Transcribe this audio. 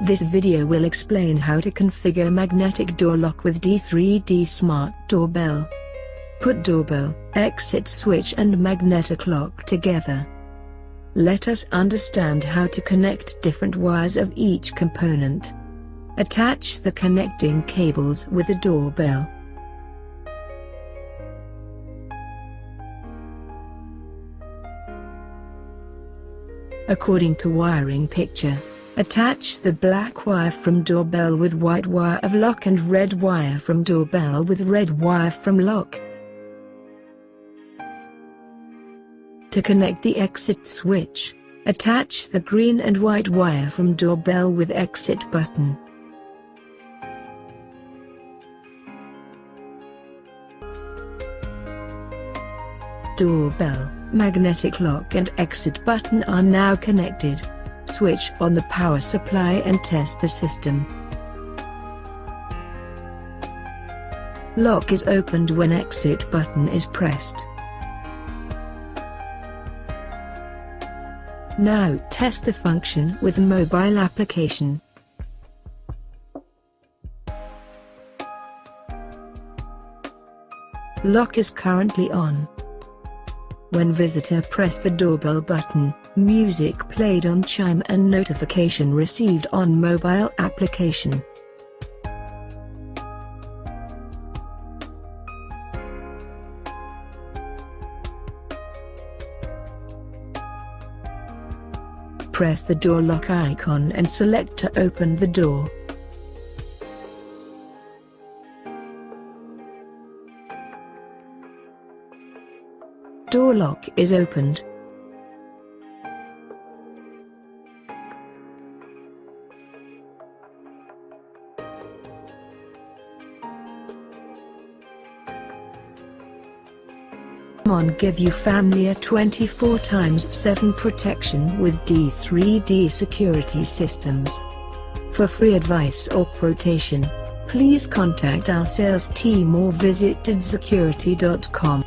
This video will explain how to configure magnetic door lock with D3D Smart Doorbell. Put doorbell, exit switch and magnetic lock together. Let us understand how to connect different wires of each component. Attach the connecting cables with the doorbell. According to wiring picture, attach the black wire from doorbell with white wire of lock and red wire from doorbell with red wire from lock. To connect the exit switch, attach the green and white wire from doorbell with exit button. Doorbell, magnetic lock and exit button are now connected. Switch on the power supply and test the system. Lock is opened when exit button is pressed. Now test the function with mobile application. Lock is currently on. When visitor press the doorbell button, music played on chime and notification received on mobile application. Press the door lock icon and select to open the door. Door lock is opened. Give your family a 24/7 protection with D3D security systems. For free advice or quotation, please contact our sales team or visit doorsecurity.com.